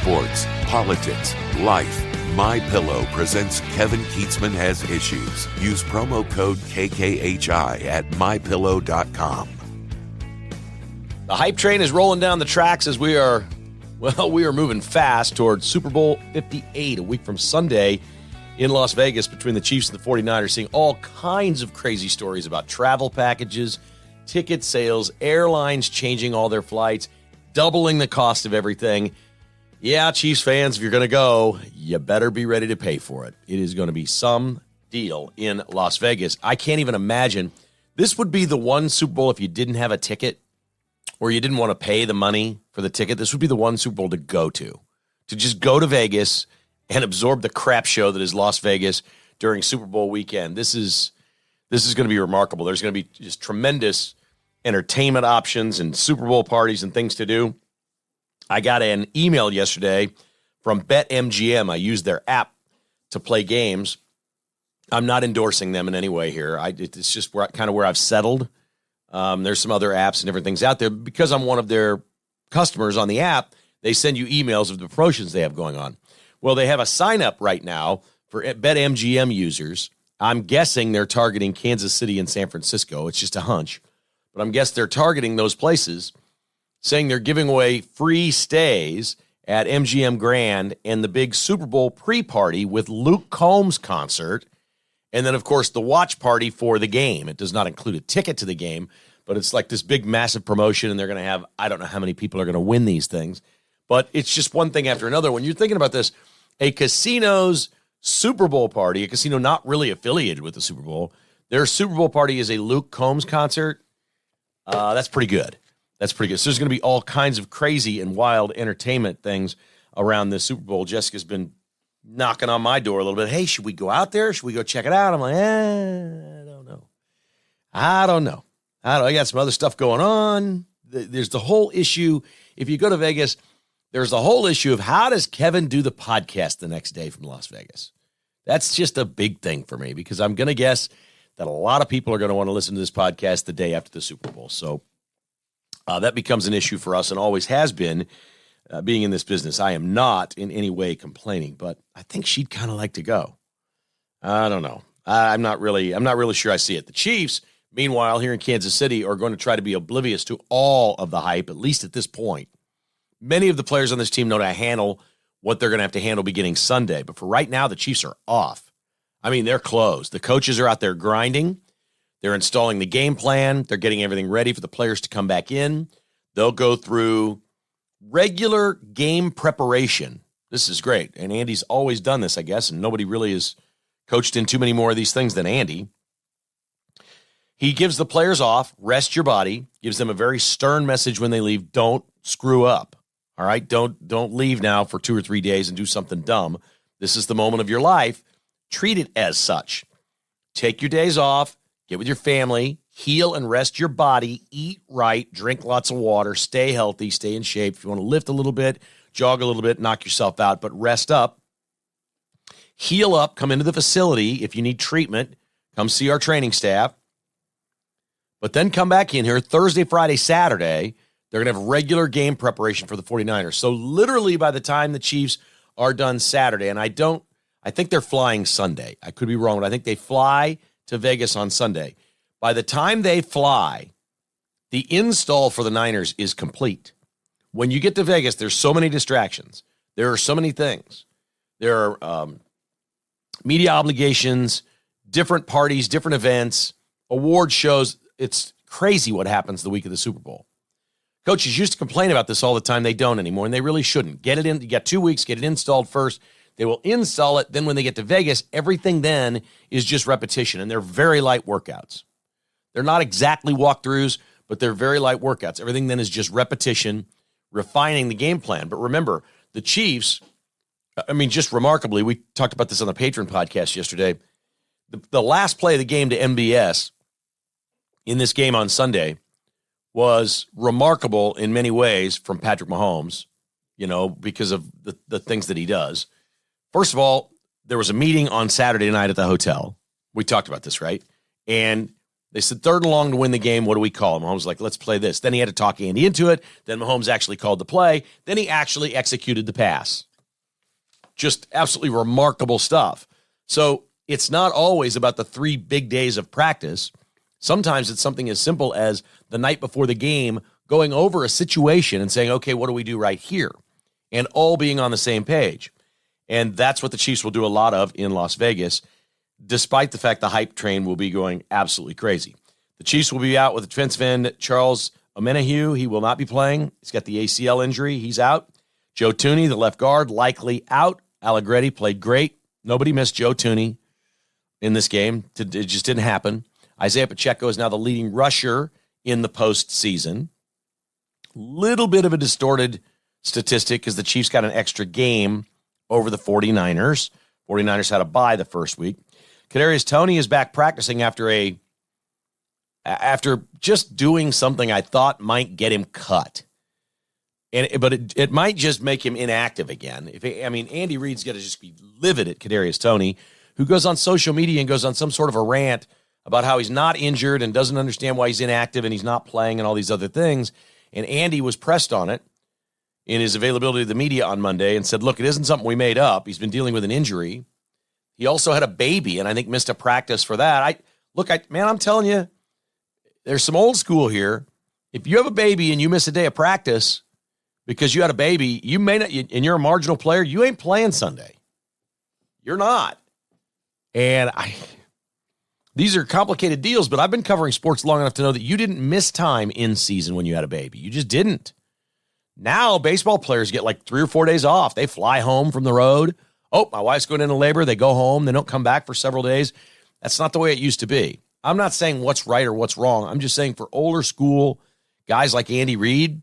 sports, politics, life. MyPillow presents Kevin Keatsman Has Issues. Use promo code KKHI at MyPillow.com. The hype train is rolling down the tracks as we are moving fast towards Super Bowl 58, a week from Sunday in Las Vegas between the Chiefs and the 49ers, seeing all kinds of crazy stories about travel packages, ticket sales, airlines changing all their flights, doubling the cost of everything. Yeah, Chiefs fans, if you're going to go, you better be ready to pay for it. It is going to be some deal in Las Vegas. I can't even imagine. This would be the one Super Bowl if you didn't have a ticket or you didn't want to pay the money for the ticket. This would be the one Super Bowl to go to just go to Vegas and absorb the crap show that is Las Vegas during Super Bowl weekend. This is going to be remarkable. There's going to be just tremendous entertainment options and Super Bowl parties and things to do. I got an email yesterday from BetMGM. I use their app to play games. I'm not endorsing them in any way here. It's just kind of where I've settled. There's some other apps and different things out there. Because I'm one of their customers on the app, they send you emails of the promotions they have going on. Well, they have a sign-up right now for BetMGM users. I'm guessing they're targeting Kansas City and San Francisco. It's just a hunch. But I'm guessing they're targeting those places, saying they're giving away free stays at MGM Grand and the big Super Bowl pre-party with Luke Combs concert. And then, of course, the watch party for the game. It does not include a ticket to the game, but it's like this big, massive promotion, and they're going to have, I don't know how many people are going to win these things. But it's just one thing after another. When you're thinking about this, a casino's Super Bowl party, a casino not really affiliated with the Super Bowl, their Super Bowl party is a Luke Combs concert. That's pretty good. That's pretty good. So there's going to be all kinds of crazy and wild entertainment things around this Super Bowl. Jessica's been knocking on my door a little bit. Hey, should we go out there? Should we go check it out? I'm like, I don't know. I got some other stuff going on. There's the whole issue. If you go to Vegas, there's the whole issue of how does Kevin do the podcast the next day from Las Vegas? That's just a big thing for me because I'm going to guess that a lot of people are going to want to listen to this podcast the day after the Super Bowl. So that becomes an issue for us and always has been being in this business. I am not in any way complaining, but I think she'd kind of like to go. I don't know. I'm not really sure I see it. The Chiefs, meanwhile, here in Kansas City are going to try to be oblivious to all of the hype, at least at this point. Many of the players on this team know how to handle what they're going to have to handle beginning Sunday. But for right now, the Chiefs are off. I mean, they're closed. The coaches are out there grinding. They're installing the game plan. They're getting everything ready for the players to come back in. They'll go through regular game preparation. This is great. And Andy's always done this, I guess, and nobody really has coached in too many more of these things than Andy. He gives the players off, rest your body, gives them a very stern message when they leave. Don't screw up. All right? Don't leave now for 2 or 3 days and do something dumb. This is the moment of your life. Treat it as such. Take your days off. Get with your family, heal and rest your body, eat right, drink lots of water, stay healthy, stay in shape. If you want to lift a little bit, jog a little bit, knock yourself out, but rest up. Heal up, come into the facility. If you need treatment, come see our training staff. But then come back in here Thursday, Friday, Saturday. They're going to have regular game preparation for the 49ers. So literally by the time the Chiefs are done Saturday, and I think they're flying Sunday. I could be wrong, but I think they fly to Vegas on Sunday. By the time they fly, the install for the Niners is complete. When you get to Vegas, there's so many distractions. There are so many things. There are media obligations, different parties, different events, award shows. It's crazy what happens the week of the Super Bowl. Coaches used to complain about this all the time. They don't anymore, and they really shouldn't. Get it in. You got 2 weeks, get it installed first. They will install it. Then when they get to Vegas, everything then is just repetition, and they're very light workouts. They're not exactly walkthroughs, but they're very light workouts. Everything then is just repetition, refining the game plan. But remember, the Chiefs, I mean, just remarkably, we talked about this on the Patron podcast yesterday. The last play of the game to MBS in this game on Sunday was remarkable in many ways from Patrick Mahomes, because of the things that he does. First of all, there was a meeting on Saturday night at the hotel. We talked about this, right? And They said 3rd and long to win the game. What do we call? Mahomes was like, let's play this. Then he had to talk Andy into it. Then Mahomes actually called the play. Then he actually executed the pass. Just absolutely remarkable stuff. So it's not always about the 3 big days of practice. Sometimes it's something as simple as the night before the game, going over a situation and saying, okay, what do we do right here? And all being on the same page. And that's what the Chiefs will do a lot of in Las Vegas, despite the fact the hype train will be going absolutely crazy. The Chiefs will be out with the defensive end Charles Omenihu. He will not be playing. He's got the ACL injury. He's out. Joe Toney, the left guard, likely out. Allegretti played great. Nobody missed Joe Toney in this game. It just didn't happen. Isaiah Pacheco is now the leading rusher in the postseason. Little bit of a distorted statistic because the Chiefs got an extra game over the 49ers. 49ers had a bye the first week. Kadarius Toney is back practicing after just doing something I thought might get him cut. But it might just make him inactive again. Andy Reid's got to just be livid at Kadarius Toney, who goes on social media and goes on some sort of a rant about how he's not injured and doesn't understand why he's inactive and he's not playing and all these other things. And Andy was pressed on it in his availability to the media on Monday and said, look, it isn't something we made up. He's been dealing with an injury. He also had a baby and I think missed a practice for that. I'm telling you, there's some old school here. If you have a baby and you miss a day of practice because you had a baby, you may not, and you're a marginal player, you ain't playing Sunday. You're not. And these are complicated deals, but I've been covering sports long enough to know that you didn't miss time in season when you had a baby. You just didn't. Now, baseball players get like 3 or 4 days off. They fly home from the road. Oh, my wife's going into labor. They go home. They don't come back for several days. That's not the way it used to be. I'm not saying what's right or what's wrong. I'm just saying for older school guys like Andy Reid,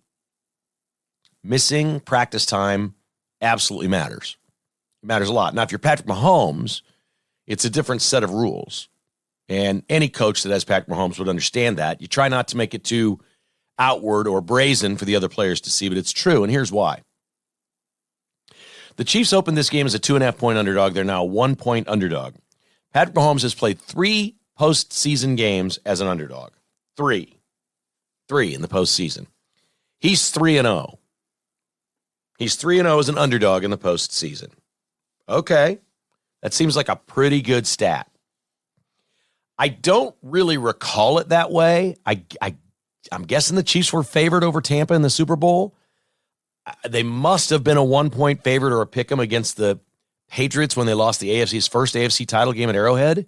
missing practice time absolutely matters. It matters a lot. Now, if you're Patrick Mahomes, it's a different set of rules. And any coach that has Patrick Mahomes would understand that. You try not to make it too outward or brazen for the other players to see, but it's true, and here's why. The Chiefs opened this game as a 2.5-point underdog. They're now a 1-point underdog. Patrick Mahomes has played 3 postseason games as an underdog. 3 in the postseason. He's 3-0. He's 3-0 as an underdog in the postseason. Okay, that seems like a pretty good stat. I don't really recall it that way. I'm guessing the Chiefs were favored over Tampa in the Super Bowl. They must have been a 1-point favorite or a pick 'em against the Patriots when they lost the AFC's first AFC title game at Arrowhead.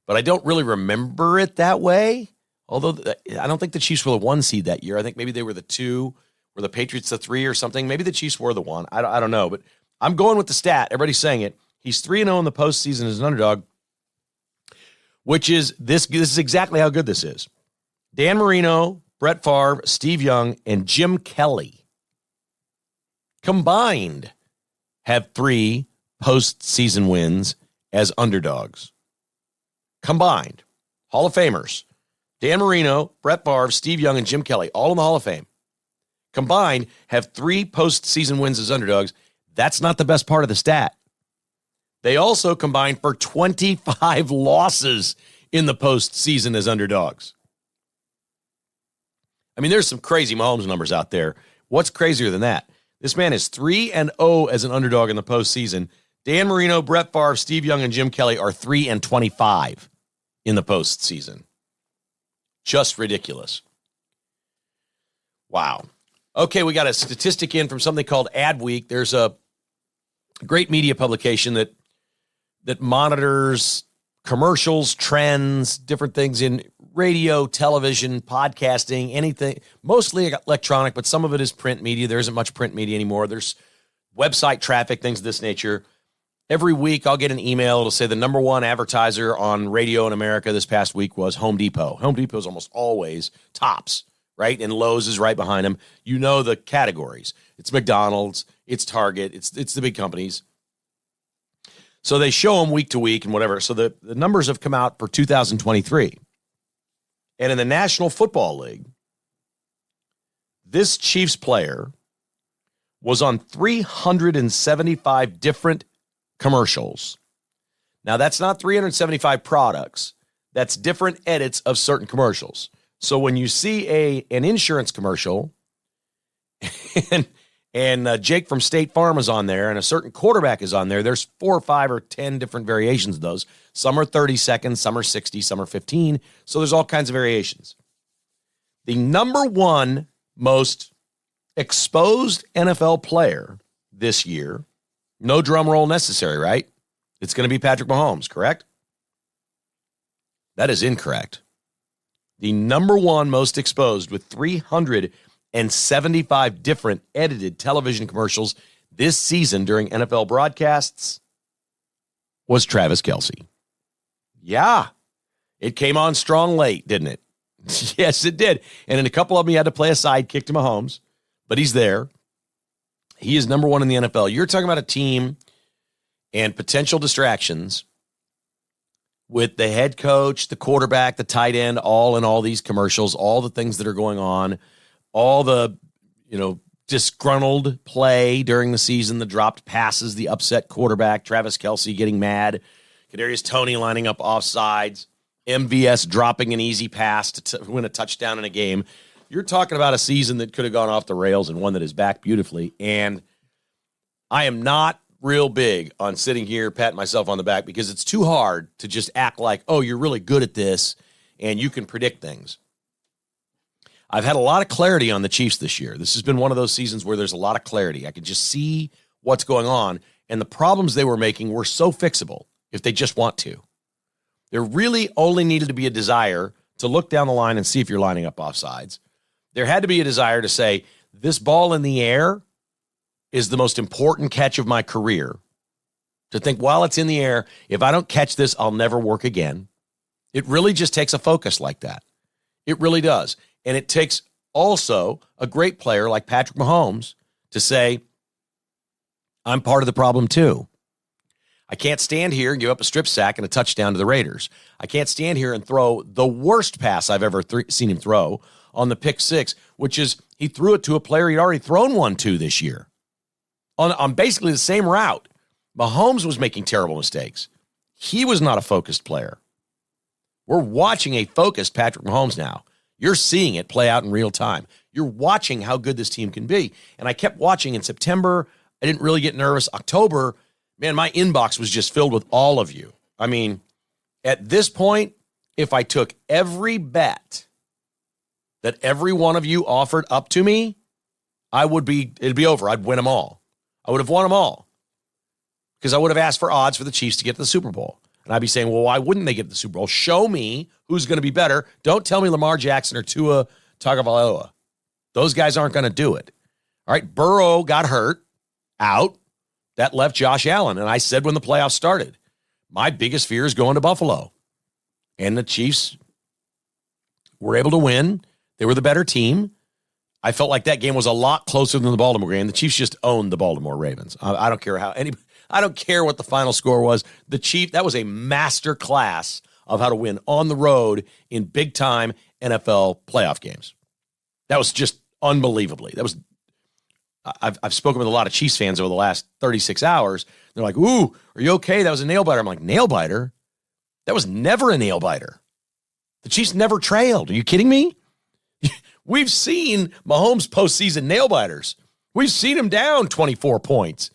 But I don't really remember it that way. Although I don't think the Chiefs were the 1 seed that year. I think maybe they were the 2, or the Patriots the 3 or something. Maybe the Chiefs were the 1. I don't know. But I'm going with the stat. Everybody's saying it. He's 3-0 in the postseason as an underdog, which is this is exactly how good this is. Dan Marino, Brett Favre, Steve Young, and Jim Kelly combined have 3 postseason wins as underdogs. Combined. Hall of Famers. Dan Marino, Brett Favre, Steve Young, and Jim Kelly, all in the Hall of Fame. Combined have 3 postseason wins as underdogs. That's not the best part of the stat. They also combined for 25 losses in the postseason as underdogs. I mean, there's some crazy Mahomes numbers out there. What's crazier than that? This man is 3-0 as an underdog in the postseason. Dan Marino, Brett Favre, Steve Young, and Jim Kelly are 3-25 in the postseason. Just ridiculous. Wow. Okay, we got a statistic in from something called Adweek. There's a great media publication that monitors commercials, trends, different things in radio, television, podcasting, anything, mostly electronic, but some of it is print media. There isn't much print media anymore. There's website traffic, things of this nature. Every week I'll get an email. It'll say the number 1 advertiser on radio in America this past week was Home Depot. Home Depot is almost always tops, right? And Lowe's is right behind them. You know the categories. It's McDonald's, it's Target, it's the big companies. So they show them week to week and whatever. So the numbers have come out for 2023. And in the National Football League, this Chiefs player was on 375 different commercials. Now, that's not 375 products. that's different edits of certain commercials. So when you see an insurance commercial and Jake from State Farm is on there and a certain quarterback is on there, there's 4 or 5 or 10 different variations of those. Some are 30 seconds, some are 60, some are 15. So there's all kinds of variations. The number one most exposed NFL player this year, no drum roll necessary, right? It's going to be Patrick Mahomes, correct? That is incorrect. The number one most exposed with 375 different edited television commercials this season during NFL broadcasts was Travis Kelce. Yeah, it came on strong late, didn't it? Yes, it did. And in a couple of them, he had to play a sidekick to Mahomes, but he's there. He is number one in the NFL. You're talking about a team and potential distractions with the head coach, the quarterback, the tight end, all in all these commercials, all the things that are going on, all the, disgruntled play during the season, the dropped passes, the upset quarterback, Travis Kelce getting mad, Kadarius Toney lining up offsides, MVS dropping an easy pass to win a touchdown in a game. You're talking about a season that could have gone off the rails and one that is back beautifully. And I am not real big on sitting here patting myself on the back because it's too hard to just act like, oh, you're really good at this and you can predict things. I've had a lot of clarity on the Chiefs this year. This has been one of those seasons where there's a lot of clarity. I can just see what's going on, and the problems they were making were so fixable if they just want to. There really only needed to be a desire to look down the line and see if you're lining up offsides. There had to be a desire to say, this ball in the air is the most important catch of my career. To think, while it's in the air, if I don't catch this, I'll never work again. It really just takes a focus like that. It really does. And it takes also a great player like Patrick Mahomes to say, I'm part of the problem too. I can't stand here and give up a strip sack and a touchdown to the Raiders. I can't stand here and throw the worst pass I've ever seen him throw on the pick six, which is he threw it to a player he'd already thrown one to this year on basically the same route. Mahomes was making terrible mistakes. He was not a focused player. We're watching a focused Patrick Mahomes now. You're seeing it play out in real time. You're watching how good this team can be. And I kept watching in September. I didn't really get nervous. October, man, my inbox was just filled with all of you. I mean, at this point, if I took every bet that every one of you offered up to me, it'd be over. I'd win them all. I would have won them all because I would have asked for odds for the Chiefs to get to the Super Bowl. And I'd be saying, well, why wouldn't they get to the Super Bowl? Show me who's going to be better. Don't tell me Lamar Jackson or Tua Tagovailoa. Those guys aren't going to do it. All right, Burrow got hurt, out. That left Josh Allen. And I said when the playoffs started, my biggest fear is going to Buffalo. And the Chiefs were able to win. They were the better team. I felt like that game was a lot closer than the Baltimore game. The Chiefs just owned the Baltimore Ravens. I don't care I don't care what the final score was. That was a master class of how to win on the road in big time NFL playoff games. That was just unbelievably. I've spoken with a lot of Chiefs fans over the last 36 hours. They're like, ooh, are you okay? That was a nail biter. I'm like, nail biter? That was never a nail biter. The Chiefs never trailed. Are you kidding me? We've seen Mahomes postseason nail biters. We've seen him down 24 points.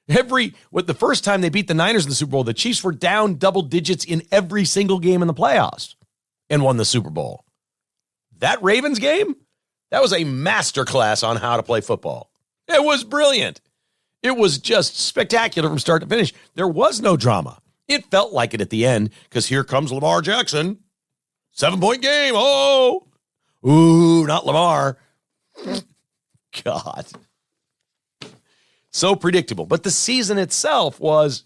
The first time they beat the Niners in the Super Bowl, the Chiefs were down double digits in every single game in the playoffs and won the Super Bowl. That Ravens game, that was a masterclass on how to play football. It was brilliant. It was just spectacular from start to finish. There was no drama. It felt like it at the end because here comes Lamar Jackson. 7-point game. Oh, ooh, not Lamar. God. So predictable. But the season itself was,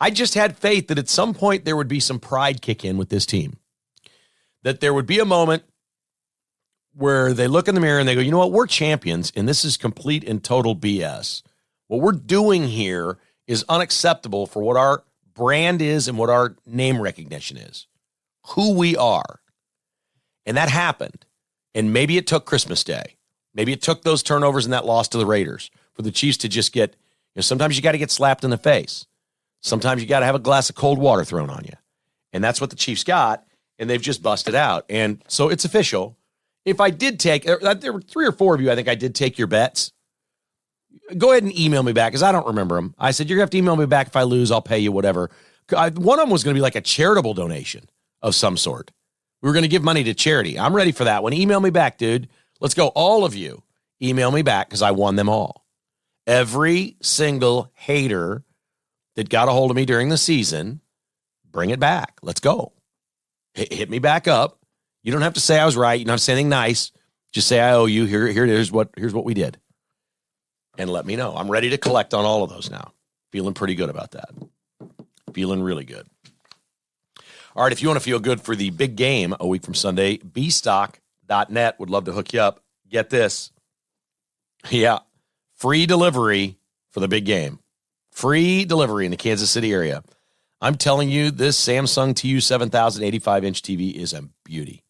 I just had faith that at some point there would be some pride kick in with this team. That there would be a moment where they look in the mirror and they go, you know what, we're champions and this is complete and total BS. What we're doing here is unacceptable for what our brand is and what our name recognition is. Who we are. And that happened. And maybe it took Christmas Day. Maybe it took those turnovers and that loss to the Raiders for the Chiefs to just get, sometimes you got to get slapped in the face. Sometimes you got to have a glass of cold water thrown on you. And that's what the Chiefs got. and they've just busted out. And so it's official. If I did take, there were 3 or 4 of you, I think I did take your bets. Go ahead and email me back because I don't remember them. I said, you're going to have to email me back. If I lose, I'll pay you whatever. One of them was going to be like a charitable donation of some sort. We were going to give money to charity. I'm ready for that one. Email me back, dude. Let's go. All of you, email me back because I won them all. Every single hater that got a hold of me during the season, bring it back. Let's go. Hit me back up. You don't have to say I was right. You don't have to say anything nice. Just say I owe you. Here's what we did. And let me know. I'm ready to collect on all of those now. Feeling pretty good about that. Feeling really good. All right, if you want to feel good for the big game a week from Sunday, bstock.net would love to hook you up. Get this. Yeah, free delivery for the big game. Free delivery in the Kansas City area. I'm telling you, this Samsung TU 7085-inch TV is a beauty.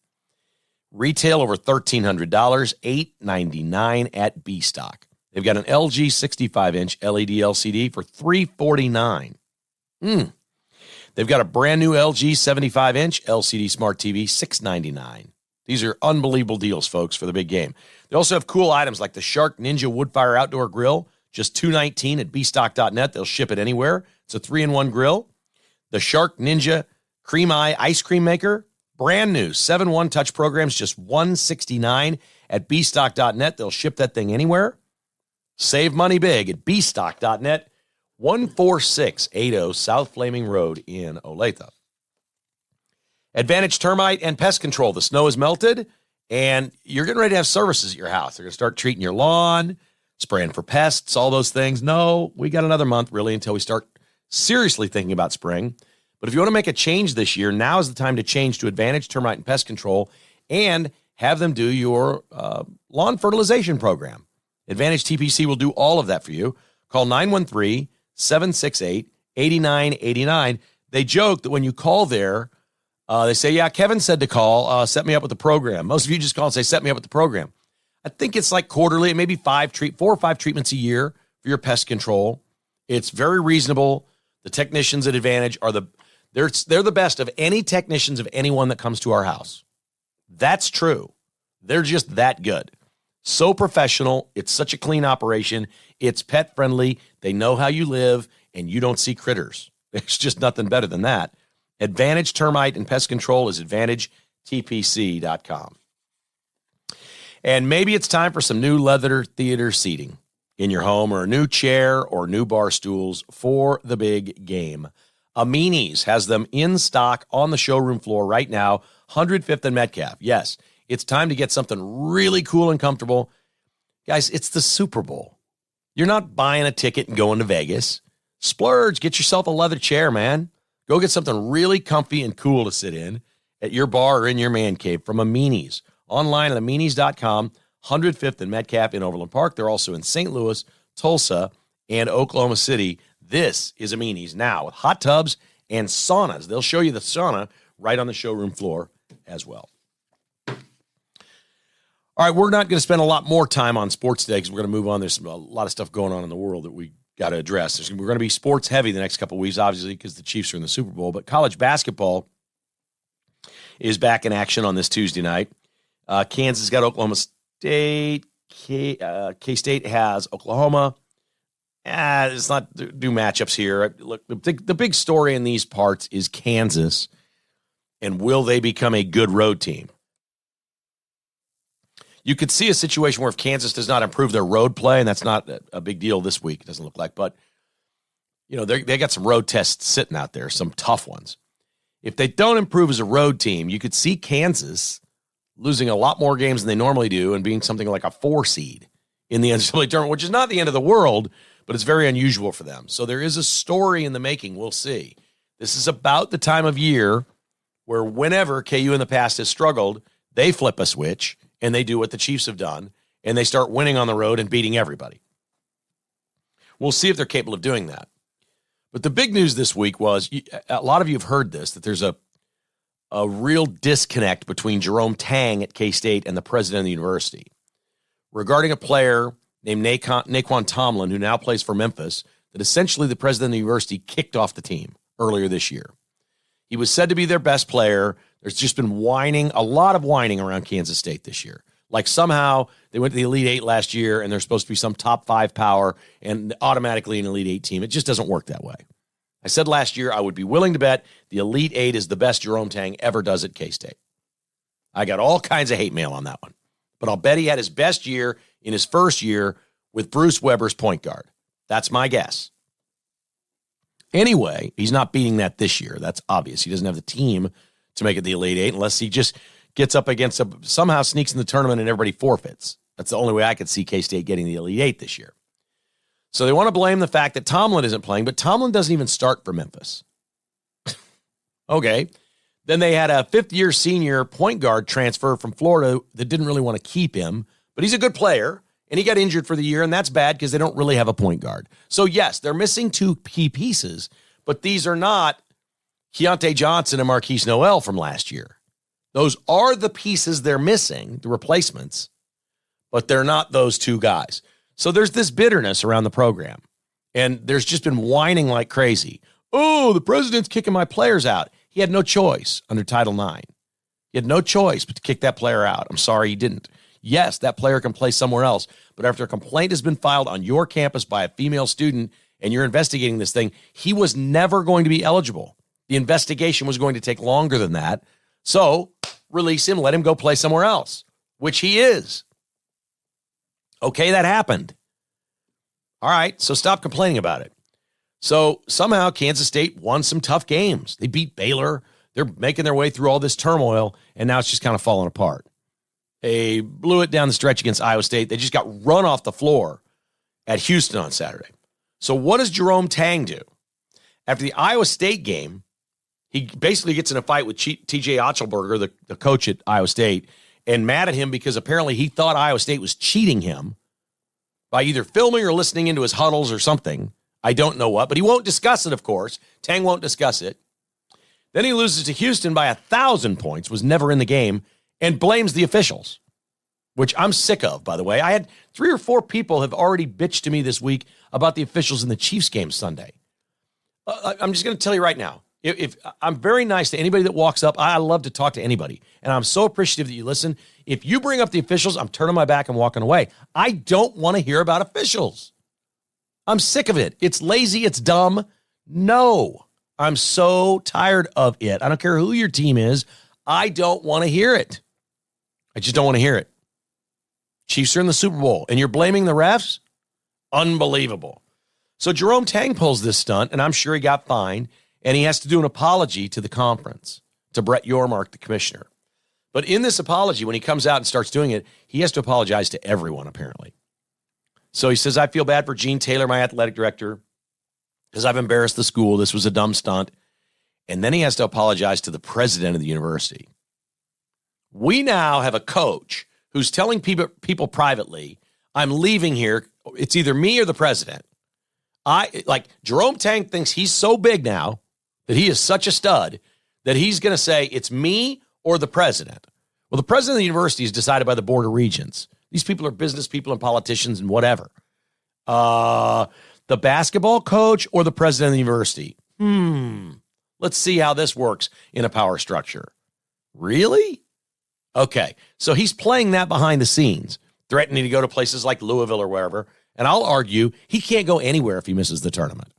Retail over $1,300, $899 at bstock. They've got an LG 65-inch LED LCD for $349. They've got a brand new LG 75-inch LCD Smart TV, $699. These are unbelievable deals, folks, for the big game. They also have cool items like the Shark Ninja Woodfire Outdoor Grill, just $219 at bstock.net. They'll ship it anywhere. It's a 3-in-1 grill. The Shark Ninja Cream Eye Ice Cream Maker, brand new, 7-1 touch programs, just $169 at bstock.net. They'll ship that thing anywhere. Save money big at bstock.net, 14680 South Flaming Road in Olathe. Advantage Termite and Pest Control. The snow has melted, and you're getting ready to have services at your house. They're going to start treating your lawn, spraying for pests, all those things. No, we got another month, really, until we start seriously thinking about spring. But if you want to make a change this year, now is the time to change to Advantage Termite and Pest Control and have them do your lawn fertilization program. Advantage TPC will do all of that for you. Call 913-768-8989. They joke that when you call there, they say, yeah, Kevin said to call, set me up with the program. Most of you just call and say, set me up with the program. I think it's like quarterly, maybe 4 or 5 treatments a year for your pest control. It's very reasonable. The technicians at Advantage are they're the best of any technicians of anyone that comes to our house. That's true. They're just that good. So professional. It's such a clean operation. It's pet friendly. They know how you live, and you don't see critters. There's just nothing better than that. Advantage Termite and Pest Control is AdvantageTPC.com. And maybe it's time for some new leather theater seating in your home, or a new chair or new bar stools for the big game. Amini's has them in stock on the showroom floor right now, 105th and Metcalf. Yes, it's time to get something really cool and comfortable. Guys, it's the Super Bowl. You're not buying a ticket and going to Vegas. Splurge, get yourself a leather chair, man. Go get something really comfy and cool to sit in at your bar or in your man cave from Amini's. Online at Aminis.com, 105th and Metcalf in Overland Park. They're also in St. Louis, Tulsa, and Oklahoma City. This is Amini's now with hot tubs and saunas. They'll show you the sauna right on the showroom floor as well. All right, we're not going to spend a lot more time on sports today because we're going to move on. There's a lot of stuff going on in the world that we got to address. We're going to be sports heavy the next couple of weeks, obviously, because the Chiefs are in the Super Bowl. But college basketball is back in action on this Tuesday night. Kansas got Oklahoma State. K-State has Oklahoma. It's not do matchups here. Look, the big story in these parts is Kansas, and will they become a good road team? You could see a situation where if Kansas does not improve their road play, and that's not a big deal this week, it doesn't look like, but you know they got some road tests sitting out there, some tough ones. If they don't improve as a road team, you could see Kansas losing a lot more games than they normally do and being something like a 4 seed in the NCAA tournament, which is not the end of the world, but it's very unusual for them. So there is a story in the making. We'll see. This is about the time of year where whenever KU in the past has struggled, they flip a switch and they do what the Chiefs have done, and they start winning on the road and beating everybody. We'll see if they're capable of doing that. But the big news this week was, a lot of you have heard this, that there's a real disconnect between Jerome Tang at K-State and the president of the university regarding a player named Naquan Tomlin, who now plays for Memphis, that essentially the president of the university kicked off the team earlier this year. He was said to be their best player, There's just been a lot of whining around Kansas State this year. Like somehow they went to the Elite Eight last year and they're supposed to be some top 5 power and automatically an Elite Eight team. It just doesn't work that way. I said last year I would be willing to bet the Elite Eight is the best Jerome Tang ever does at K-State. I got all kinds of hate mail on that one. But I'll bet he had his best year in his first year with Bruce Weber's point guard. That's my guess. Anyway, he's not beating that this year. That's obvious. He doesn't have the team to make it the Elite Eight unless he just gets up against somehow sneaks in the tournament and everybody forfeits. That's the only way I could see K-State getting the Elite Eight this year. So they want to blame the fact that Tomlin isn't playing, but Tomlin doesn't even start for Memphis. Okay. Then they had a fifth-year senior point guard transfer from Florida that didn't really want to keep him, but he's a good player. And he got injured for the year, and that's bad because they don't really have a point guard. So, yes, they're missing 2 key pieces, but these are not Keontae Johnson and Marquise Noel from last year. Those are the pieces they're missing, the replacements, but they're not those 2 guys. So there's this bitterness around the program, and there's just been whining like crazy. Oh, the president's kicking my players out. He had no choice under Title IX. He had no choice but to kick that player out. I'm sorry he didn't. Yes, that player can play somewhere else, but after a complaint has been filed on your campus by a female student and you're investigating this thing, he was never going to be eligible. The investigation was going to take longer than that. So release him, let him go play somewhere else, which he is. Okay, that happened. All right, so stop complaining about it. So somehow Kansas State won some tough games. They beat Baylor. They're making their way through all this turmoil, and now it's just kind of falling apart. They blew it down the stretch against Iowa State. They just got run off the floor at Houston on Saturday. So what does Jerome Tang do? After the Iowa State game, he basically gets in a fight with TJ Otzelberger, the coach at Iowa State, and mad at him because apparently he thought Iowa State was cheating him by either filming or listening into his huddles or something. I don't know what, but he won't discuss it, of course. Tang won't discuss it. Then he loses to Houston by 1,000 points, was never in the game, and blames the officials, which I'm sick of, by the way. I had 3 or 4 people have already bitched to me this week about the officials in the Chiefs game Sunday. I'm just going to tell you right now, if I'm very nice to anybody that walks up. I love to talk to anybody, and I'm so appreciative that you listen. If you bring up the officials, I'm turning my back and walking away. I don't want to hear about officials. I'm sick of it. It's lazy. It's dumb. No, I'm so tired of it. I don't care who your team is. I don't want to hear it. I just don't want to hear it. Chiefs are in the Super Bowl, and you're blaming the refs? Unbelievable. So Jerome Tang pulls this stunt, and I'm sure he got fined, and he has to do an apology to the conference, to Brett Yormark, the commissioner. But in this apology, when he comes out and starts doing it, he has to apologize to everyone, apparently. So he says, I feel bad for Gene Taylor, my athletic director, because I've embarrassed the school. This was a dumb stunt. And then he has to apologize to the president of the university. We now have a coach who's telling people privately, I'm leaving here. It's either me or the president. Jerome Tang thinks he's so big now that he is such a stud that he's going to say it's me or the president. Well, the president of the university is decided by the Board of Regents. These people are business people and politicians and whatever. The basketball coach or the president of the university? Let's see how this works in a power structure. Really? Okay, so he's playing that behind the scenes, threatening to go to places like Louisville or wherever, and I'll argue he can't go anywhere if he misses the tournament.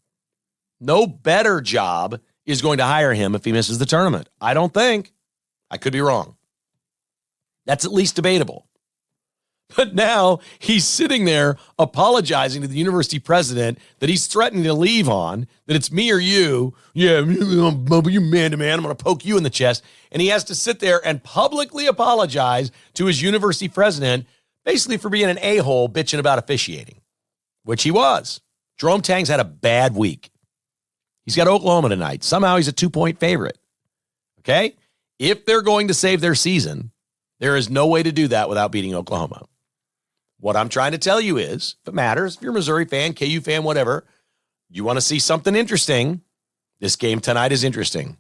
No better job is going to hire him if he misses the tournament. I don't think. I could be wrong. That's at least debatable. But now he's sitting there apologizing to the university president that he's threatening to leave on, that it's me or you. Yeah, you man-to-man. I'm going to poke you in the chest. And he has to sit there and publicly apologize to his university president, basically for being an a-hole bitching about officiating, which he was. Jerome Tang's had a bad week. He's got Oklahoma tonight. Somehow he's a 2-point favorite. Okay? If they're going to save their season, there is no way to do that without beating Oklahoma. What I'm trying to tell you is, if it matters, if you're a Missouri fan, KU fan, whatever, you want to see something interesting, this game tonight is interesting.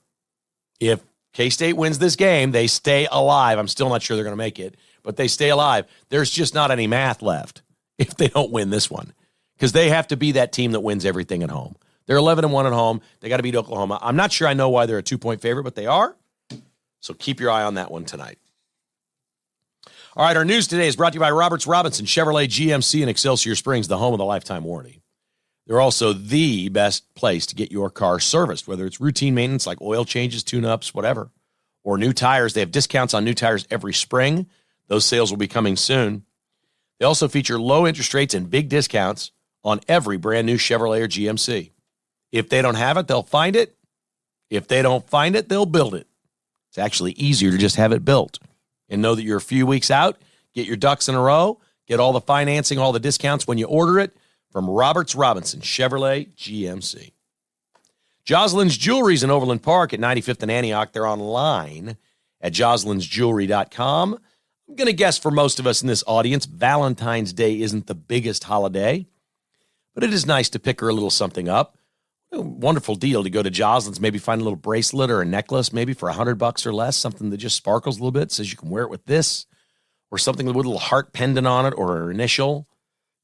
If K-State wins this game, they stay alive. I'm still not sure they're going to make it, but they stay alive. There's just not any math left if they don't win this one, because they have to be that team that wins everything at home. They're 11-1 at home. They got to beat Oklahoma. I'm not sure I know why they're a 2-point favorite, but they are. So keep your eye on that one tonight. All right, our news today is brought to you by Roberts Robinson, Chevrolet GMC in Excelsior Springs, the home of the lifetime warranty. They're also the best place to get your car serviced, whether it's routine maintenance like oil changes, tune-ups, whatever, or new tires. They have discounts on new tires every spring. Those sales will be coming soon. They also feature low interest rates and big discounts on every brand new Chevrolet or GMC. If they don't have it, they'll find it. If they don't find it, they'll build it. It's actually easier to just have it built and know that you're a few weeks out, get your ducks in a row, get all the financing, all the discounts when you order it from Roberts Robinson, Chevrolet GMC. Jocelyn's Jewelry's in Overland Park at 95th and Antioch. They're online at joslynsjewelry.com. I'm going to guess for most of us in this audience, Valentine's Day isn't the biggest holiday, but it is nice to pick her a little something up. A wonderful deal to go to Jocelyn's, maybe find a little bracelet or a necklace, maybe for $100 or less, something that just sparkles a little bit, says you can wear it with this, or something with a little heart pendant on it or her initial.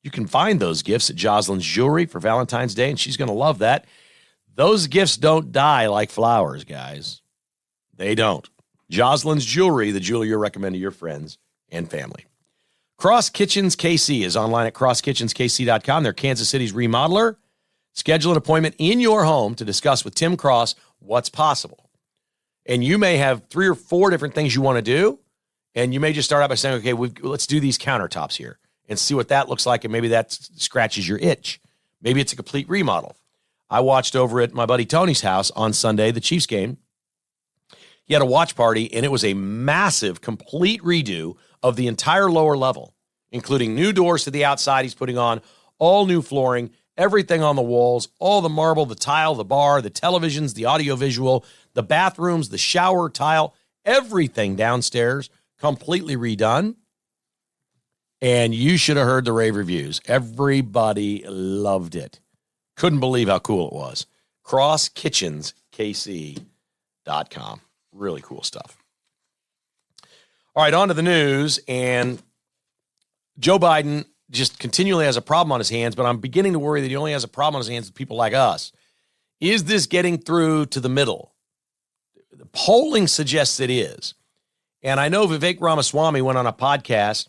You can find those gifts at Jocelyn's Jewelry for Valentine's Day, and she's going to love that. Those gifts don't die like flowers, guys. They don't. Jocelyn's Jewelry, the jewelry you'll recommend to your friends and family. Cross Kitchens KC is online at crosskitchenskc.com. They're Kansas City's remodeler. Schedule an appointment in your home to discuss with Tim Cross what's possible. And you may have 3 or 4 different things you want to do, and you may just start out by saying, okay, let's do these countertops here and see what that looks like, and maybe that scratches your itch. Maybe it's a complete remodel. I watched over at my buddy Tony's house on Sunday, the Chiefs game. He had a watch party, and it was a massive, complete redo of the entire lower level, including new doors to the outside he's putting on, all new flooring, everything on the walls, all the marble, the tile, the bar, the televisions, the audiovisual, the bathrooms, the shower tile, everything downstairs, completely redone. And you should have heard the rave reviews. Everybody loved it. Couldn't believe how cool it was. CrossKitchensKC.com. Really cool stuff. All right, on to the news. And Joe Biden just continually has a problem on his hands, but I'm beginning to worry that he only has a problem on his hands with people like us. Is this getting through to the middle? The polling suggests it is. And I know Vivek Ramaswamy went on a podcast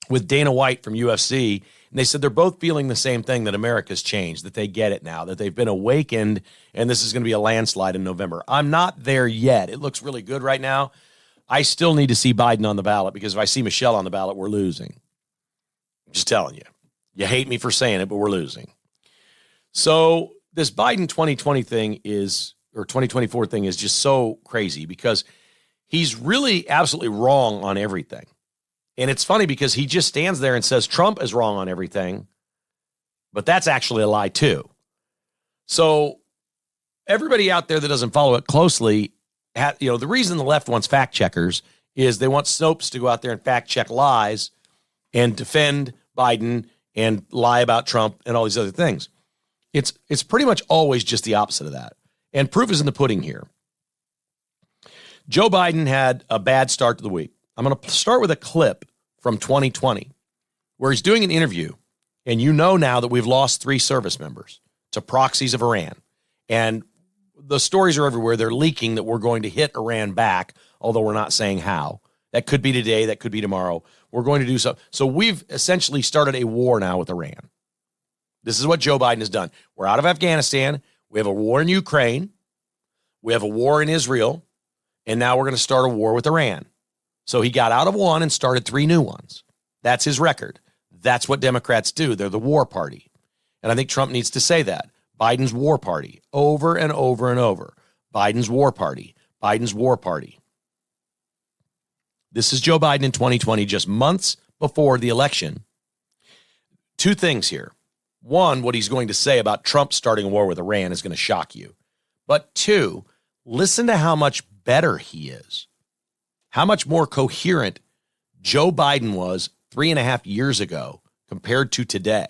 with Dana White from UFC, and they said they're both feeling the same thing, that America's changed, that they get it now, that they've been awakened, and this is going to be a landslide in November. I'm not there yet. It looks really good right now. I still need to see Biden on the ballot, because if I see Michelle on the ballot, we're losing. Just telling you. You hate me for saying it, but we're losing. So this Biden 2020 thing is, or 2024 thing is just so crazy, because he's really absolutely wrong on everything. And it's funny because he just stands there and says Trump is wrong on everything, but that's actually a lie too. So everybody out there that doesn't follow it closely, the reason the left wants fact checkers is they want Snopes to go out there and fact check lies and defend Biden and lie about Trump and all these other things. It's pretty much always just the opposite of that. And proof is in the pudding here. Joe Biden had a bad start to the week. I'm going to start with a clip from 2020 where he's doing an interview. And you know now that we've lost 3 service members to proxies of Iran. And the stories are everywhere. They're leaking that we're going to hit Iran back, although we're not saying how. That could be today. That could be tomorrow. We're going to do so. So we've essentially started a war now with Iran. This is what Joe Biden has done. We're out of Afghanistan. We have a war in Ukraine. We have a war in Israel. And now we're going to start a war with Iran. So he got out of one and started 3 new ones. That's his record. That's what Democrats do. They're the war party. And I think Trump needs to say that. Biden's war party. Over and over and over. Biden's war party. Biden's war party. This is Joe Biden in 2020, just months before the election. 2 things here. One, what he's going to say about Trump starting a war with Iran is going to shock you. But 2, listen to how much better he is. How much more coherent Joe Biden was 3.5 years ago compared to today.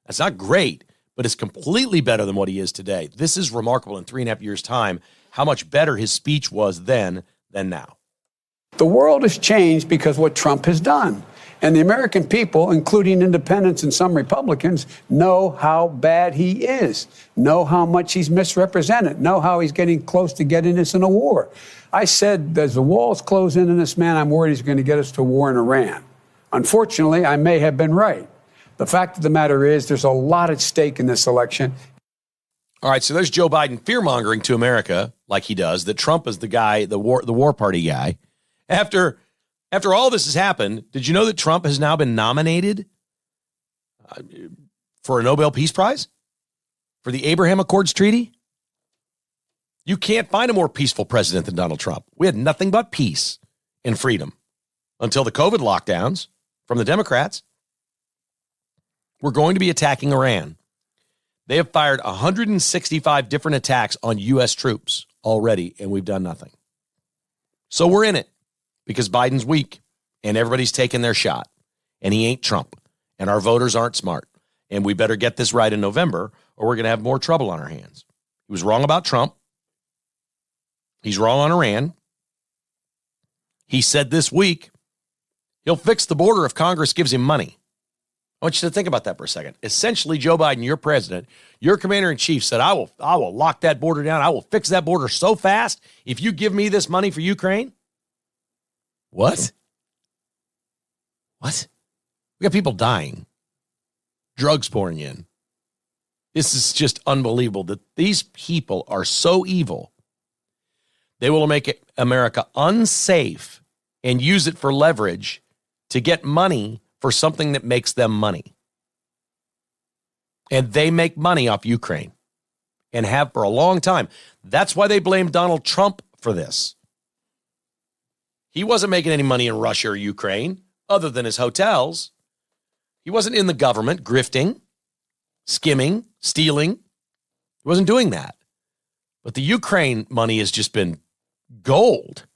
That's not great, but it's completely better than what he is today. This is remarkable in 3.5 years' time, how much better his speech was then than now. The world has changed because what Trump has done. And the American people, including independents and some Republicans, know how bad he is, know how much he's misrepresented, know how he's getting close to getting us in a war. I said, as the walls close in on this man, I'm worried he's going to get us to war in Iran. Unfortunately, I may have been right. The fact of the matter is there's a lot at stake in this election. All right, so there's Joe Biden fear-mongering to America, like he does, that Trump is the guy, the war party guy. After all this has happened, did you know that Trump has now been nominated for a Nobel Peace Prize? For the Abraham Accords Treaty? You can't find a more peaceful president than Donald Trump. We had nothing but peace and freedom until the COVID lockdowns from the Democrats. We're going to be attacking Iran. They have fired 165 different attacks on U.S. troops already, and we've done nothing. So we're in it because Biden's weak, and everybody's taking their shot, and he ain't Trump, and our voters aren't smart, and we better get this right in November, or we're going to have more trouble on our hands. He was wrong about Trump. He's wrong on Iran. He said this week he'll fix the border if Congress gives him money. I want you to think about that for a second. Essentially, Joe Biden, your president, your commander-in-chief said, I will lock that border down. I will fix that border so fast if you give me this money for Ukraine. What? What? We got people dying. Drugs pouring in. This is just unbelievable that these people are so evil. They will make America unsafe and use it for leverage to get money for something that makes them money. And they make money off Ukraine and have for a long time. That's why they blame Donald Trump for this. He wasn't making any money in Russia or Ukraine other than his hotels. He wasn't in the government grifting, skimming, stealing. He wasn't doing that. But the Ukraine money has just been gold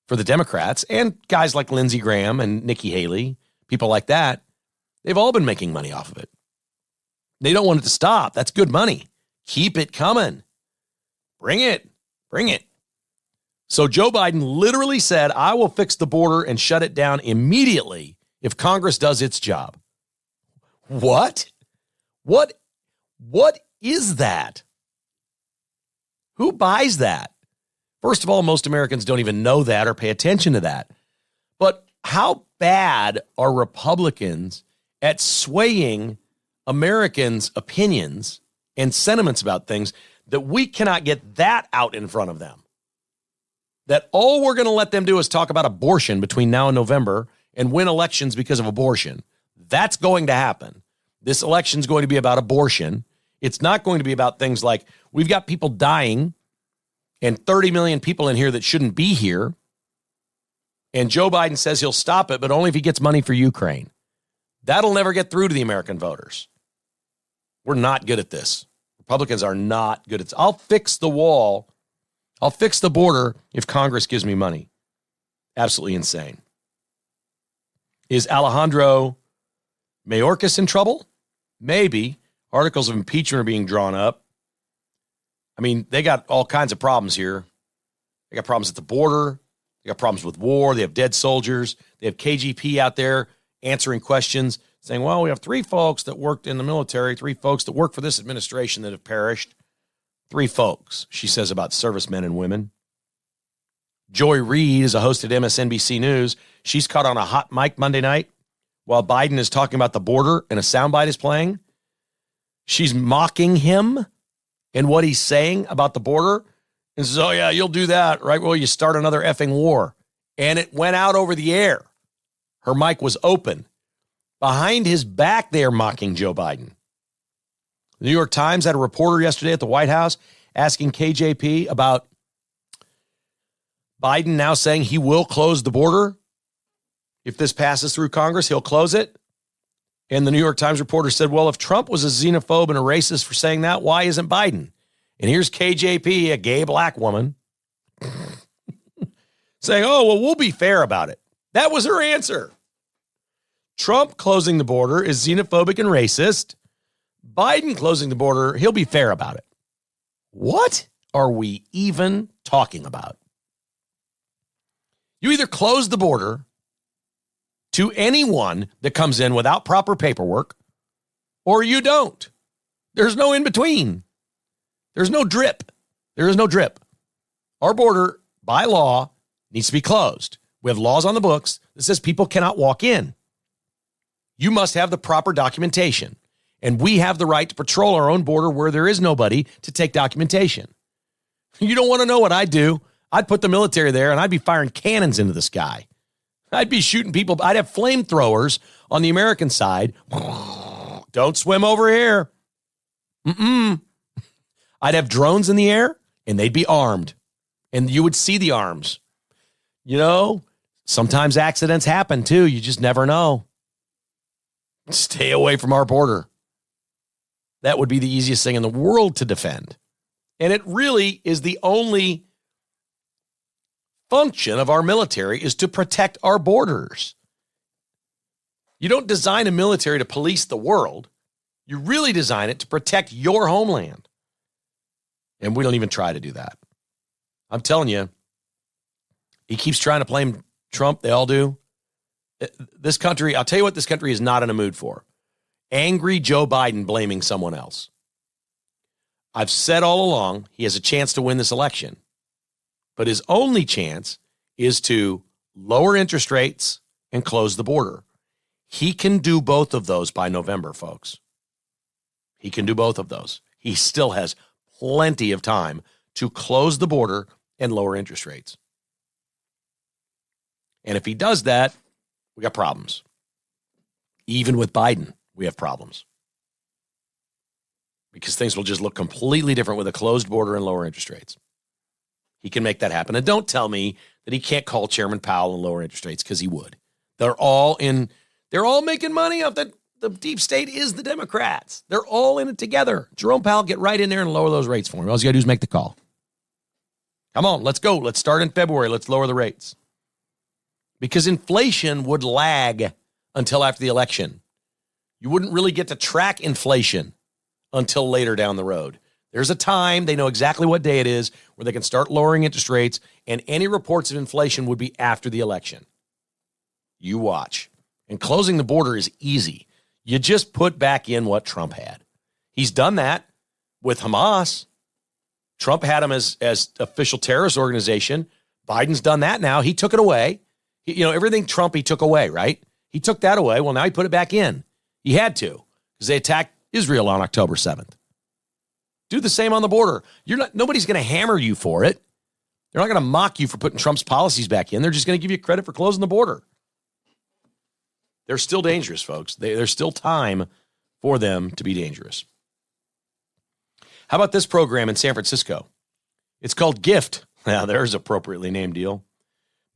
for the Democrats and guys like Lindsey Graham and Nikki Haley. People like that, they've all been making money off of it. They don't want it to stop. That's good money. Keep it coming. Bring it. Bring it. So Joe Biden literally said, I will fix the border and shut it down immediately if Congress does its job. What? What is that? Who buys that? First of all, most Americans don't even know that or pay attention to that. But how bad are Republicans at swaying Americans' opinions and sentiments about things that we cannot get that out in front of them? That all we're going to let them do is talk about abortion between now and November and win elections because of abortion. That's going to happen. This election is going to be about abortion. It's not going to be about things like we've got people dying and 30 million people in here that shouldn't be here. And Joe Biden says he'll stop it, but only if he gets money for Ukraine. That'll never get through to the American voters. We're not good at this. Republicans are not good at this. I'll fix the wall. I'll fix the border if Congress gives me money. Absolutely insane. Is Alejandro Mayorkas in trouble? Maybe. Articles of impeachment are being drawn up. I mean, they got all kinds of problems here. They got problems at the border. They got problems with war. They have dead soldiers. They have KGP out there answering questions, saying, well, we have 3 folks that worked in the military, 3 folks that work for this administration that have perished. 3 folks, she says about servicemen and women. Joy Reid is a host at MSNBC News. She's caught on a hot mic Monday night while Biden is talking about the border and a soundbite is playing. She's mocking him and what he's saying about the border. And says, oh, yeah, you'll do that, right? Well, you start another effing war. And it went out over the air. Her mic was open. Behind his back, they are mocking Joe Biden. The New York Times had a reporter yesterday at the White House asking KJP about Biden now saying he will close the border. If this passes through Congress, he'll close it. And the New York Times reporter said, well, if Trump was a xenophobe and a racist for saying that, why isn't Biden? And here's KJP, a gay black woman, saying, oh, well, we'll be fair about it. That was her answer. Trump closing the border is xenophobic and racist. Biden closing the border, he'll be fair about it. What are we even talking about? You either close the border to anyone that comes in without proper paperwork, or you don't. There's no in between. There's no drip. There is no drip. Our border, by law, needs to be closed. We have laws on the books that says people cannot walk in. You must have the proper documentation. And we have the right to patrol our own border where there is nobody to take documentation. You don't want to know what I'd do. I'd put the military there and I'd be firing cannons into the sky. I'd be shooting people. I'd have flamethrowers on the American side. Don't swim over here. I'd have drones in the air and they'd be armed. And you would see the arms. You know, sometimes accidents happen too. You just never know. Stay away from our border. That would be the easiest thing in the world to defend. And it really is the only function of our military is to protect our borders. You don't design a military to police the world. You really design it to protect your homeland. And we don't even try to do that. I'm telling you, he keeps trying to blame Trump. They all do. This country, I'll tell you what this country is not in a mood for. Angry Joe Biden blaming someone else. I've said all along, he has a chance to win this election. But his only chance is to lower interest rates and close the border. He can do both of those by November, folks. He can do both of those. He still has plenty of time to close the border and lower interest rates. And if he does that, we got problems. Even with Biden, we have problems. Because things will just look completely different with a closed border and lower interest rates. He can make that happen. And don't tell me that he can't call Chairman Powell and lower interest rates, because he would. They're all making money off that. The deep state is the Democrats. They're all in it together. Jerome Powell, get right in there and lower those rates for him. All you got to do is make the call. Come on, let's go. Let's start in February. Let's lower the rates. Because inflation would lag until after the election. You wouldn't really get to track inflation until later down the road. There's a time, they know exactly what day it is, where they can start lowering interest rates, and any reports of inflation would be after the election. You watch. And closing the border is easy. You just put back in what Trump had. He's done that with Hamas. Trump had them as official terrorist organization. Biden's done that now. He took it away. Everything Trump he took away, right? He took that away. Well, now he put it back in. He had to, because they attacked Israel on October 7th. Do the same on the border. Nobody's going to hammer you for it. They're not going to mock you for putting Trump's policies back in. They're just going to give you credit for closing the border. They're still dangerous, folks. There's still time for them to be dangerous. How about this program in San Francisco? It's called GIFT. Now, there's an appropriately named deal.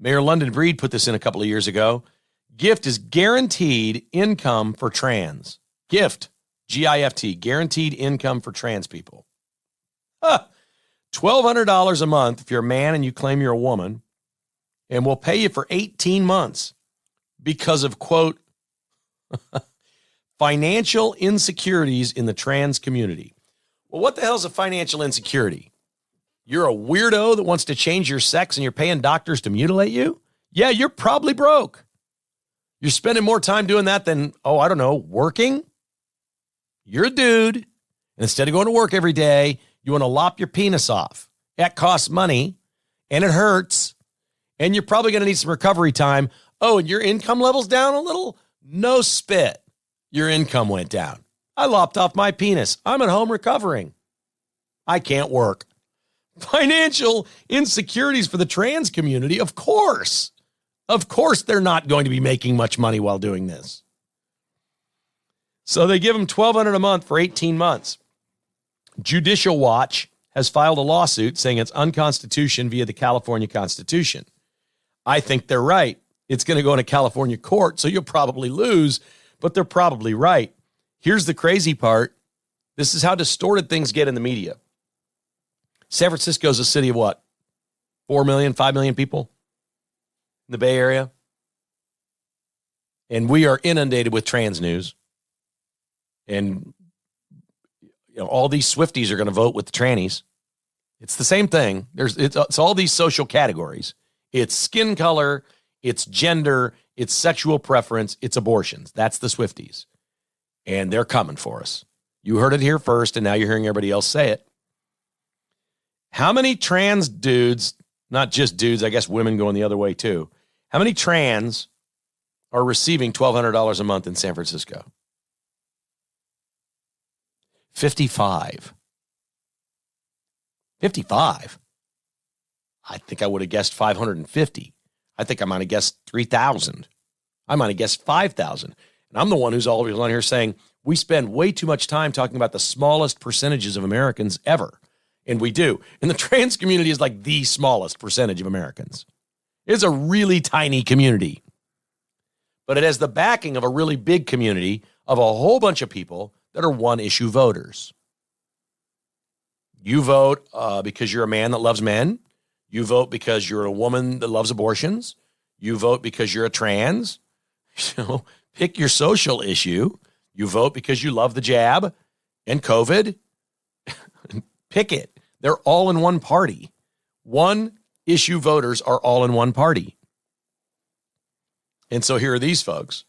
Mayor London Breed put this in a couple of years ago. GIFT is guaranteed income for trans. GIFT, G-I-F-T, guaranteed income for trans people. $1,200 a month if you're a man and you claim you're a woman, and we'll pay you for 18 months because of, quote, financial insecurities in the trans community. Well, what the hell is a financial insecurity? You're a weirdo that wants to change your sex and you're paying doctors to mutilate you? Yeah, you're probably broke. You're spending more time doing that than, working? You're a dude, and instead of going to work every day, you want to lop your penis off. That costs money, and it hurts, and you're probably going to need some recovery time. Oh, and your income level's down a little? No spit. Your income went down. I lopped off my penis. I'm at home recovering. I can't work. Financial insecurities for the trans community, of course. Of course they're not going to be making much money while doing this. So they give them $1,200 a month for 18 months. Judicial Watch has filed a lawsuit saying it's unconstitutional via the California Constitution. I think they're right. It's going to go into California court, so you'll probably lose, but they're probably right. Here's the crazy part. This is how distorted things get in the media. San Francisco is a city of what? 4 million, 5 million people in the Bay Area. And we are inundated with trans news. And all these Swifties are going to vote with the trannies. It's the same thing. It's all these social categories. It's skin color, it's gender, it's sexual preference, it's abortions. That's the Swifties. And they're coming for us. You heard it here first, and now you're hearing everybody else say it. How many trans dudes not just dudes, I guess women going the other way too. How many trans are receiving $1,200 a month in San Francisco? 55. 55? I think I would have guessed 550. I think I might have guessed 3,000. I might have guessed 5,000. And I'm the one who's always on here saying we spend way too much time talking about the smallest percentages of Americans ever. And we do. And the trans community is like the smallest percentage of Americans. It's a really tiny community. But it has the backing of a really big community of a whole bunch of people that are one-issue voters. You vote because you're a man that loves men. You vote because you're a woman that loves abortions. You vote because you're a trans. So pick your social issue. You vote because you love the jab and COVID. Pick it. They're all in one party. One-issue voters are all in one party. And so here are these folks.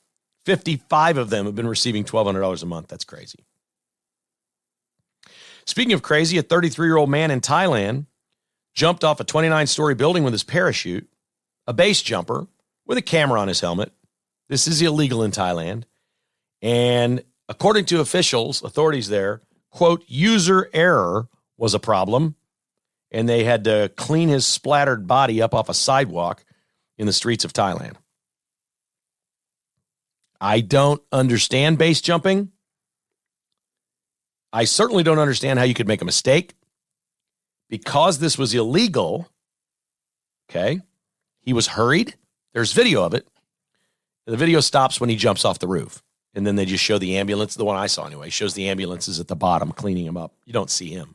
55 of them have been receiving $1,200 a month. That's crazy. Speaking of crazy, a 33-year-old man in Thailand jumped off a 29-story building with his parachute, a base jumper with a camera on his helmet. This is illegal in Thailand. And according to authorities there, quote, user error was a problem, and they had to clean his splattered body up off a sidewalk in the streets of Thailand. I don't understand base jumping. I certainly don't understand how you could make a mistake. Because this was illegal, okay, he was hurried. There's video of it. The video stops when he jumps off the roof. And then they just show the ambulance, the one I saw anyway, shows the ambulances at the bottom cleaning him up. You don't see him.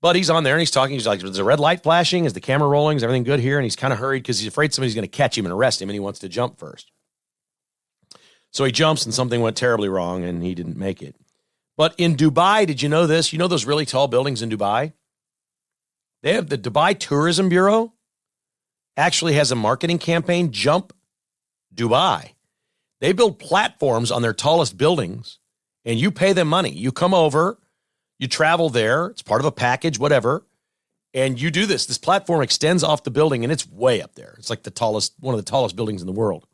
But he's on there and he's talking. He's like, is the red light flashing? Is the camera rolling? Is everything good here? And he's kind of hurried because he's afraid somebody's going to catch him and arrest him, and he wants to jump first. So he jumps and something went terribly wrong and he didn't make it. But in Dubai, did you know this? You know those really tall buildings in Dubai? They have the Dubai Tourism Bureau actually has a marketing campaign, Jump Dubai. They build platforms on their tallest buildings, and you pay them money. You come over, you travel there. It's part of a package, whatever. And you do this. This platform extends off the building, and it's way up there. It's like one of the tallest buildings in the world.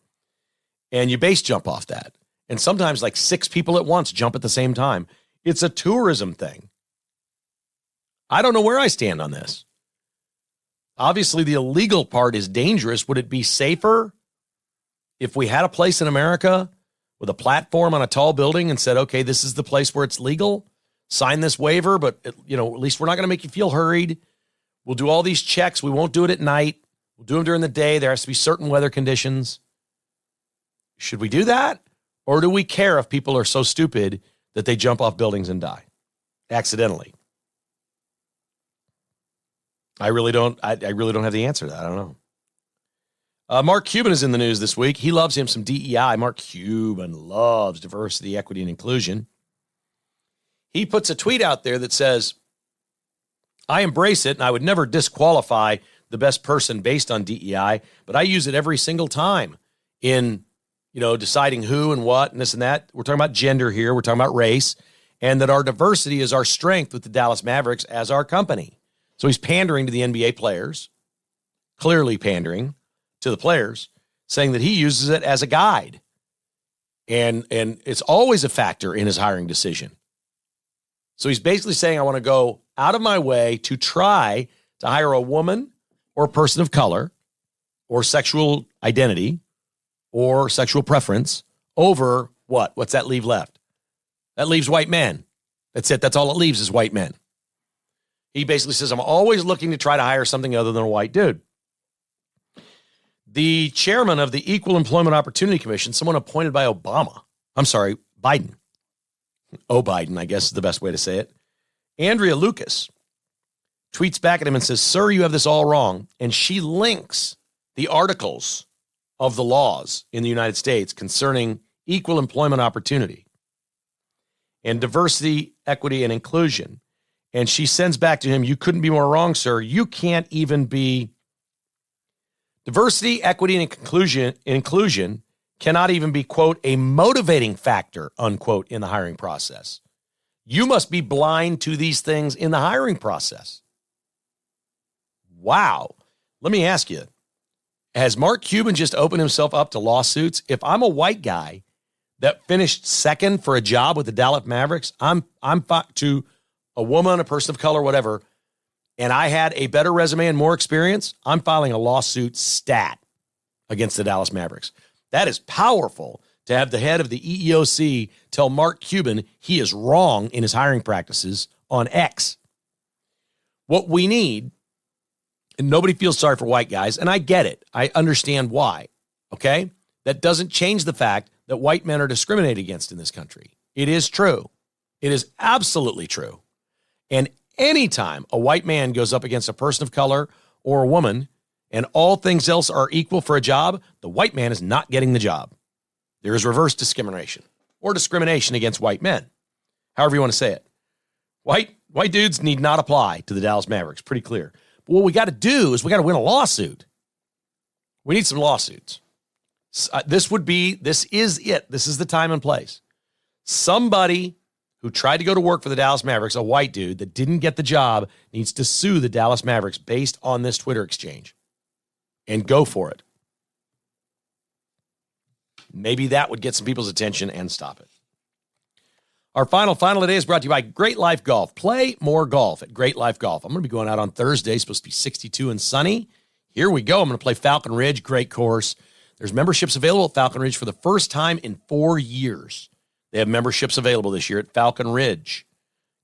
And you base jump off that. And sometimes like 6 people at once jump at the same time. It's a tourism thing. I don't know where I stand on this. Obviously, the illegal part is dangerous. Would it be safer if we had a place in America with a platform on a tall building and said, okay, this is the place where it's legal? Sign this waiver, but at least we're not going to make you feel hurried. We'll do all these checks. We won't do it at night. We'll do them during the day. There has to be certain weather conditions. Should we do that? Or do we care if people are so stupid that they jump off buildings and die accidentally? I really don't have the answer to that. I don't know. Mark Cuban is in the news this week. He loves him some DEI. Mark Cuban loves diversity, equity, and inclusion. He puts a tweet out there that says, I embrace it, and I would never disqualify the best person based on DEI, but I use it every single time in deciding who and what and this and that. We're talking about gender here. We're talking about race, and that our diversity is our strength with the Dallas Mavericks as our company. So he's pandering to the NBA players, clearly pandering to the players, saying that he uses it as a guide. And it's always a factor in his hiring decision. So he's basically saying, I want to go out of my way to try to hire a woman or a person of color or sexual identity or sexual preference over what? What's that leave left? That leaves white men. That's it. That's all it leaves is white men. He basically says, I'm always looking to try to hire something other than a white dude. The chairman of the Equal Employment Opportunity Commission, someone appointed by Biden. Biden, I guess is the best way to say it. Andrea Lucas tweets back at him and says, sir, you have this all wrong. And she links the articles of the laws in the United States concerning equal employment opportunity and diversity, equity, and inclusion. And she sends back to him, you couldn't be more wrong, sir. You can't even be diversity, equity, and inclusion cannot even be, quote, a motivating factor, unquote, in the hiring process. You must be blind to these things in the hiring process. Wow. Let me ask you, has Mark Cuban just opened himself up to lawsuits? If I'm a white guy that finished second for a job with the Dallas Mavericks, I'm to a woman, a person of color, whatever, and I had a better resume and more experience, I'm filing a lawsuit stat against the Dallas Mavericks. That is powerful to have the head of the EEOC tell Mark Cuban he is wrong in his hiring practices on X. What we need, and nobody feels sorry for white guys, and I get it. I understand why, okay? That doesn't change the fact that white men are discriminated against in this country. It is true. It is absolutely true. And anytime a white man goes up against a person of color or a woman and all things else are equal for a job, the white man is not getting the job. There is reverse discrimination or discrimination against white men, however you want to say it. White dudes need not apply to the Dallas Mavericks, pretty clear. But what we got to do is we got to win a lawsuit. We need some lawsuits. This is it. This is the time and place. Somebody who tried to go to work for the Dallas Mavericks, a white dude that didn't get the job, needs to sue the Dallas Mavericks based on this Twitter exchange and go for it. Maybe that would get some people's attention and stop it. Our final today is brought to you by Great Life Golf. Play more golf at Great Life Golf. I'm going to be going out on Thursday. It's supposed to be 62 and sunny. Here we go. I'm going to play Falcon Ridge. Great course. There's memberships available at Falcon Ridge for the first time in 4 years. They have memberships available this year at Falcon Ridge.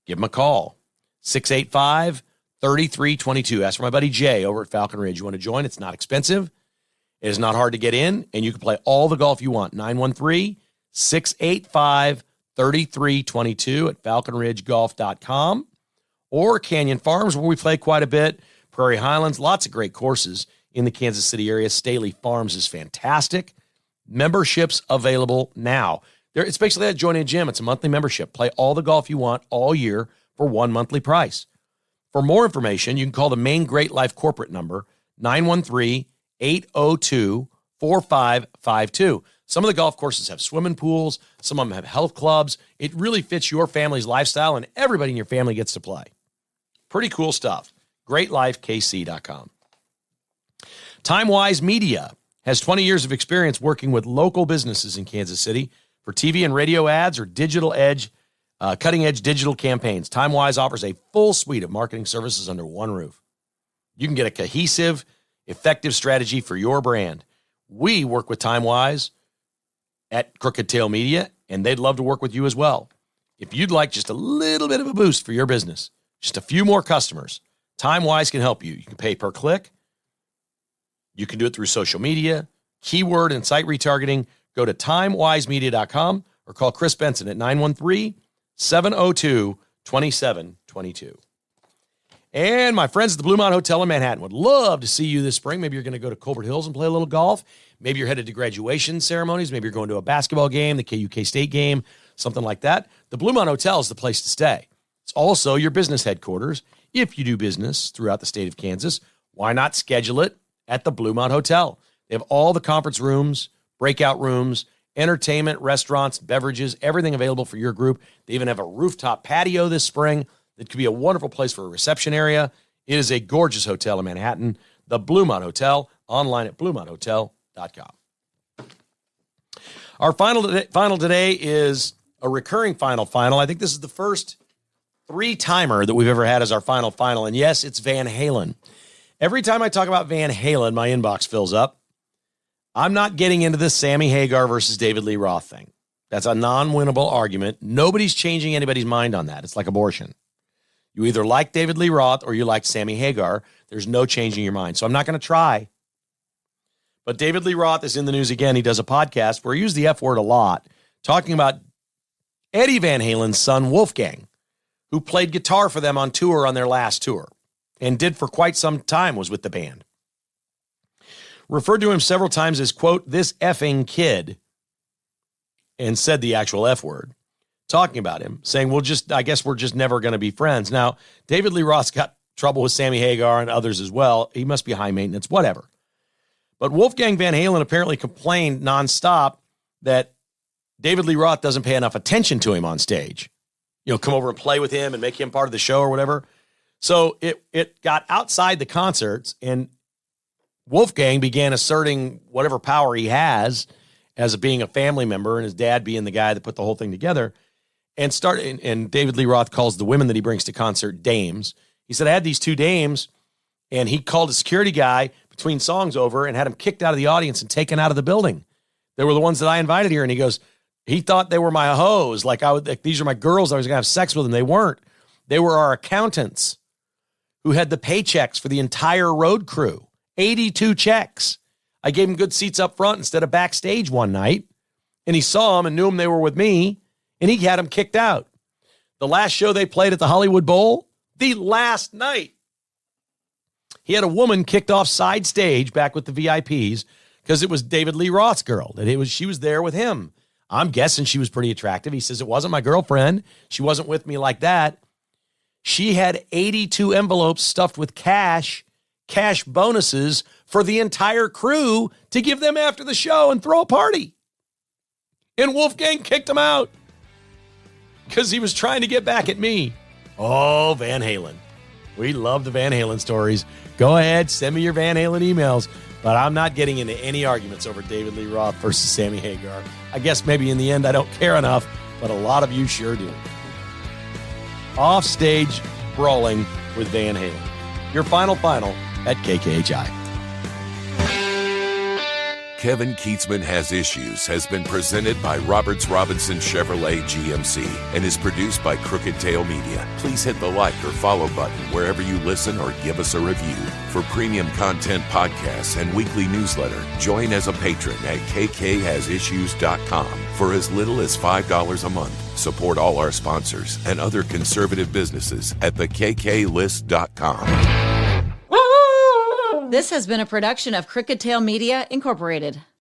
Give them a call. 685-3322. Ask for my buddy Jay over at Falcon Ridge. You want to join? It's not expensive. It is not hard to get in, and you can play all the golf you want. 913-685-3322 at falconridgegolf.com or Canyon Farms, where we play quite a bit. Prairie Highlands, lots of great courses in the Kansas City area. Staley Farms is fantastic. Memberships available now. It's basically like joining a gym. It's a monthly membership. Play all the golf you want all year for one monthly price. For more information, you can call the main Great Life corporate number, 913-802-4552. Some of the golf courses have swimming pools. Some of them have health clubs. It really fits your family's lifestyle, and everybody in your family gets to play. Pretty cool stuff. GreatLifeKC.com. TimeWise Media has 20 years of experience working with local businesses in Kansas City for TV and radio ads or cutting-edge digital campaigns. TimeWise offers a full suite of marketing services under one roof. You can get a cohesive, effective strategy for your brand. We work with TimeWise at Crooked Tail Media, and they'd love to work with you as well. If you'd like just a little bit of a boost for your business, just a few more customers, TimeWise can help you. You can pay per click. You can do it through social media, keyword and site retargeting. Go to timewisemedia.com or call Chris Benson at 913-702-2722. And my friends at the Blue Mountain Hotel in Manhattan would love to see you this spring. Maybe you're going to go to Colbert Hills and play a little golf. Maybe you're headed to graduation ceremonies. Maybe you're going to a basketball game, the KUK State game, something like that. The Blue Mountain Hotel is the place to stay. It's also your business headquarters. If you do business throughout the state of Kansas, why not schedule it at the Blue Mountain Hotel? They have all the conference rooms, breakout rooms, entertainment, restaurants, beverages, everything available for your group. They even have a rooftop patio this spring. It could be a wonderful place for a reception area. It is a gorgeous hotel in Manhattan, the Blue Mountain Hotel, online at bluemountainhotel.com. Our final today is a recurring final. I think this is the first three-timer that we've ever had as our final. And yes, it's Van Halen. Every time I talk about Van Halen, my inbox fills up. I'm not getting into this Sammy Hagar versus David Lee Roth thing. That's a non-winnable argument. Nobody's changing anybody's mind on that. It's like abortion. You either like David Lee Roth or you like Sammy Hagar. There's no changing your mind. So I'm not going to try. But David Lee Roth is in the news again. He does a podcast where he uses the F word a lot, talking about Eddie Van Halen's son, Wolfgang, who played guitar for them on tour on their last tour and did for quite some time, was with the band. Referred to him several times as, quote, this effing kid, and said the actual F word, talking about him, saying, I guess we're just never going to be friends. Now, David Lee Roth's got trouble with Sammy Hagar and others as well. He must be high maintenance, whatever. But Wolfgang Van Halen apparently complained nonstop that David Lee Roth doesn't pay enough attention to him on stage. Come over and play with him and make him part of the show or whatever. So it got outside the concerts, and Wolfgang began asserting whatever power he has as being a family member, and his dad being the guy that put the whole thing together. And David Lee Roth calls the women that he brings to concert dames. He said, I had these 2 dames, and he called a security guy between songs over and had him kicked out of the audience and taken out of the building. They were the ones that I invited here. And he goes, he thought they were my hoes. Like these are my girls. I was going to have sex with them. They weren't. They were our accountants who had the paychecks for the entire road crew. 82 checks. I gave him good seats up front instead of backstage one night. And he saw them and knew them they were with me. And he had them kicked out. The last show they played at the Hollywood Bowl, the last night, he had a woman kicked off side stage back with the VIPs because it was David Lee Roth's girl. She was there with him. I'm guessing she was pretty attractive. He says, it wasn't my girlfriend. She wasn't with me like that. She had 82 envelopes stuffed with cash bonuses for the entire crew to give them after the show and throw a party. And Wolfgang kicked him out because he was trying to get back at me. Oh, Van Halen. We love the Van Halen stories. Go ahead, send me your Van Halen emails. But I'm not getting into any arguments over David Lee Roth versus Sammy Hagar. I guess maybe in the end I don't care enough, but a lot of you sure do. Offstage brawling with Van Halen. Your final at KKHI. Kevin Keatsman Has Issues has been presented by Roberts Robinson Chevrolet GMC and is produced by Crooked Tail Media. Please hit the like or follow button wherever you listen or give us a review. For premium content podcasts and weekly newsletter, join as a patron at kkhasissues.com for as little as $5 a month. Support all our sponsors and other conservative businesses at thekklist.com. This has been a production of Crooked Tail Media, Incorporated.